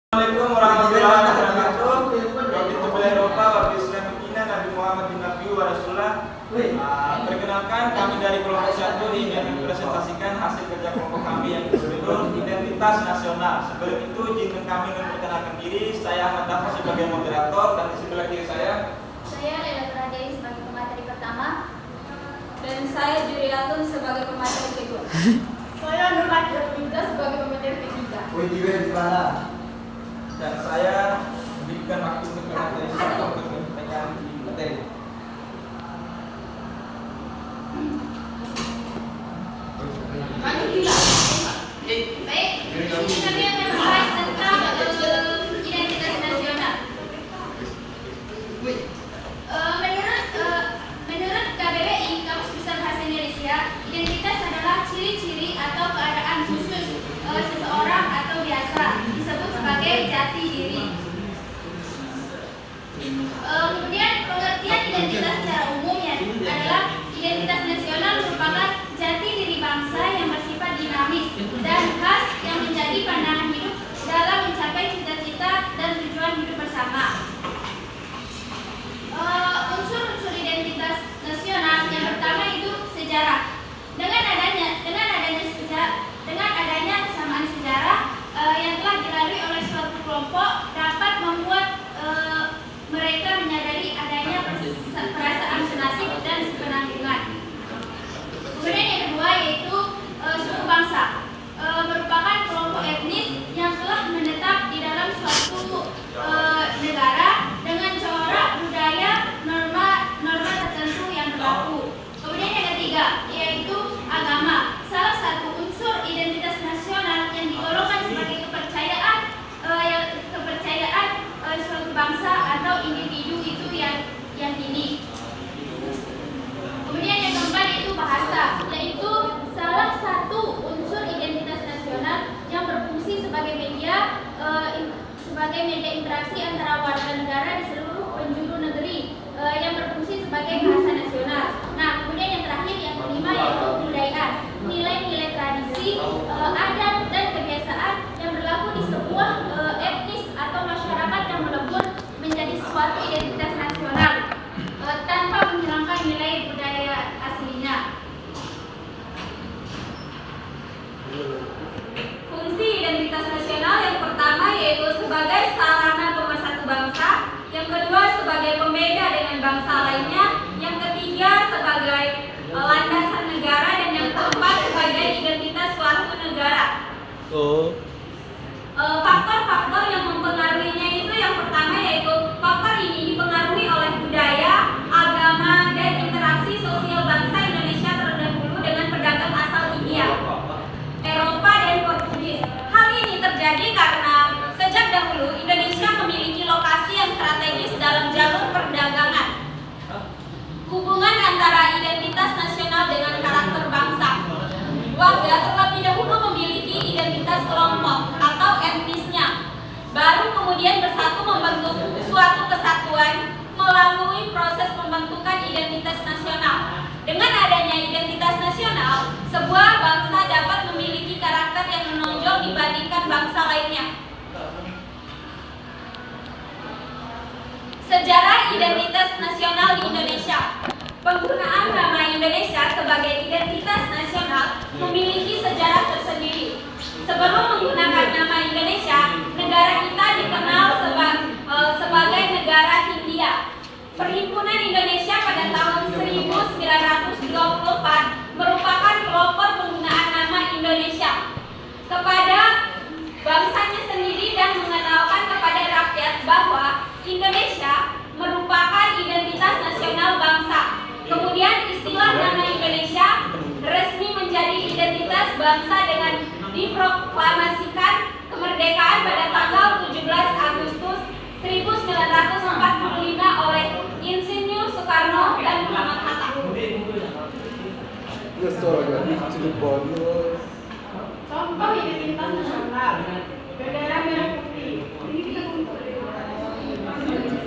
Assalamualaikum warahmatullahi wabarakatuh. Waktu bela Eropa, waktu Islam Medina, Nabi Muhammad bin Nabi wa Rasulullah. Perkenalkan, kami dari kelompok 1 ingin mempresentasikan hasil kerja kelompok kami yang berjudul Identitas Nasional. Sebelum itu, izinkan kami memperkenalkan diri. Saya Ahmad Dafa sebagai moderator dan di sebelah kiri saya Lela Terajai sebagai pemateri pertama dan saya Juriatun sebagai pemateri kedua. Saya Nur Nadia sebagai pemateri ketiga. dan saya memberikan waktu untuk materi satu untuk menyampaikan materi. Baik, di sini kami akan membahas tentang identitas nasional. Menurut KBBI, Kamus Besar Bahasa Indonesia, identitas adalah ciri-ciri atau keadaan khusus seseorang atau biasa disebut sebagai jati diri. Kemudian pengertian identitas secara umumnya adalah identitas nasional merupakan jati diri bangsa yang bersifat dinamis dan khas yang menjadi pandangan hidup dalam mencapai cita-cita dan tujuan hidup bersama. Unsur-unsur identitas nasional yang pertama itu sejarah. Dengan adanya kesamaan sejarah yang telah dilalui oleh suatu kelompok dapat membuat mereka menyadari adanya perasaan senasib dan sepenanggungan. Kemudian yang kedua yaitu suku bangsa. Merupakan kelompok etnis yang telah menetap di dalam suatu negara dengan corak budaya norma tertentu yang berlaku. Kemudian yang ketiga yaitu agama. Salah satu unsur identitas nasional yang digolongkan sebagai kepercayaan suatu bangsa atau individu itu yang ini. Kemudian yang keempat yaitu bahasa, yaitu salah satu unsur identitas nasional yang berfungsi sebagai media interaksi antara warga negara di seluruh penjuru negeri yang berfungsi sebagai bahasa nasional. Nah, kemudian yang terakhir yang kelima yaitu kebudayaan, nilai-nilai tradisi, adat dan kebiasaan yang berlaku di sebuah etnis atau masyarakat yang melebur menjadi suatu identitas nasional tanpa menghilangkan nilai budaya aslinya. Fungsi identitas nasional yang pertama yaitu sebagai sarana pemersatu bangsa, yang kedua sebagai pembeda dengan bangsa lainnya, yang ketiga sebagai landasan negara, dan yang keempat sebagai identitas suatu negara. Faktor-faktor yang mempengaruhinya itu yang pertama yaitu faktor ini dipengaruhi oleh budaya, agama, dan interaksi sosial bangsa Indonesia terdahulu dengan pedagang asal India, Eropa, dan Portugis. Hal ini terjadi karena sejak dahulu Indonesia memiliki lokasi yang strategis dalam jalur perdagangan. Hubungan antara identitas nasional dengan karakter bangsa. Warga terlebih dahulu memiliki identitas kelompok atau etnisnya, baru kemudian bersatu membentuk suatu kesatuan melalui proses pembentukan identitas nasional. Dengan adanya identitas nasional, sebuah bangsa dapat memiliki karakter yang menonjol dibandingkan bangsa lainnya. Sejarah identitas nasional di Indonesia. Penggunaan nama Indonesia sebagai identitas nasional memiliki sejarah tersendiri. Sebelum menggunakan nama Indonesia, negara kita dikenal sebagai negara Hindia. Perhimpunan Indonesia pada tahun 1924 merupakan pelopor penggunaan nama Indonesia kepada bangsanya sendiri dan mengenalkan kepada rakyat bahwa Indonesia merupakan identitas nasional bangsa. Kemudian istilah nama Indonesia resmi menjadi identitas bangsa dengan diproklamasikan kemerdekaan pada tanggal 17 Agustus 1945 oleh Insinyur Soekarno dan Muhammad Hatta. Contoh identitas nasional, bendera merah putih.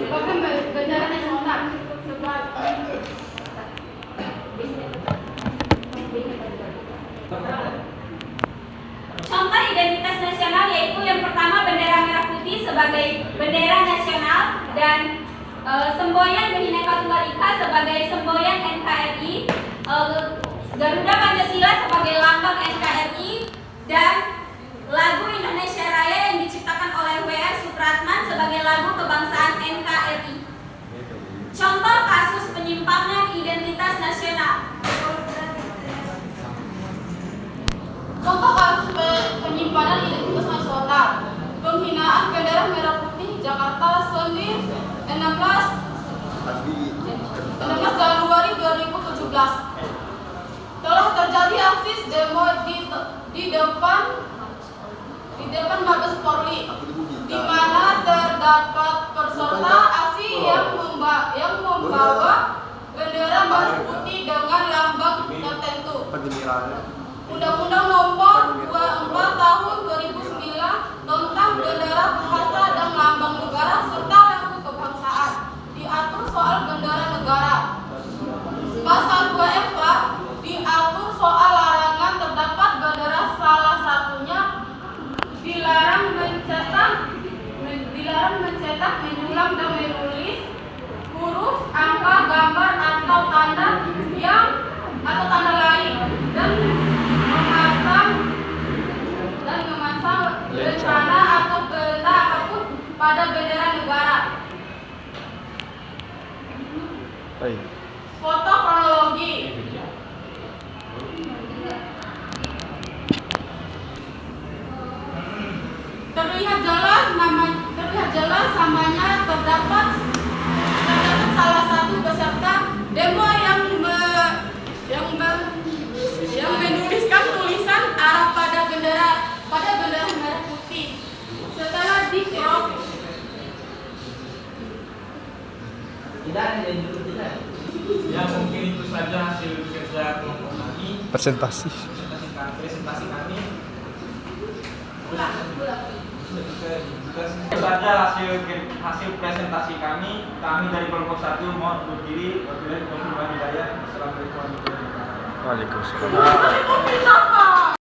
Bahkan bendera nasional Contoh identitas nasional yaitu yang pertama bendera merah putih sebagai bendera nasional dan semboyan Bhinneka Tunggal Ika sebagai semboyan NKRI, Garuda Pancasila sebagai lambang NKRI, dan lagu Indonesia Raya yang diciptakan oleh W.R. Supratman sebagai lagu kebangsaan NKRI. Contoh kasus penyimpangan identitas nasional. Contoh kasus penyimpanan identitas nasional: penghinaan bendera merah putih Jakarta Senin 16 Januari 2017. Telah terjadi aksi demo di depan Mabes Polri, di mana terdapat peserta aksi yang membawa bendera merah putih dengan lambang tertentu. Undang-Undang Nomor 24 Tahun 2009 tentang Bendera, Bahasa dan Lambang Negara serta Lagu Kebangsaan diatur soal bendera negara. Pasal 2F diatur soal larangan terdapat bendera, salah satunya dilarang mencetak, menyulam dan menulis huruf, angka, gambar atau tanda lain dan memasang rencana atau benda apapun pada bendera negara. Foto kronologi. Terlihat jelas namanya terdapat salah satu peserta demo yang menuliskan tulisan Arab pada bendera merah putih. Setelah di-crop, Ya, mungkin itu saja hasil kerja kelompok kami. Presentasi kami. Itu saja hasil presentasi kami. Kami dari kelompok 1 mohon undur diri. Wabillahi taufiq wal hidayah. Assalamualaikum warahmatullahi wabarakatuh. Waalaikumsalam. apa?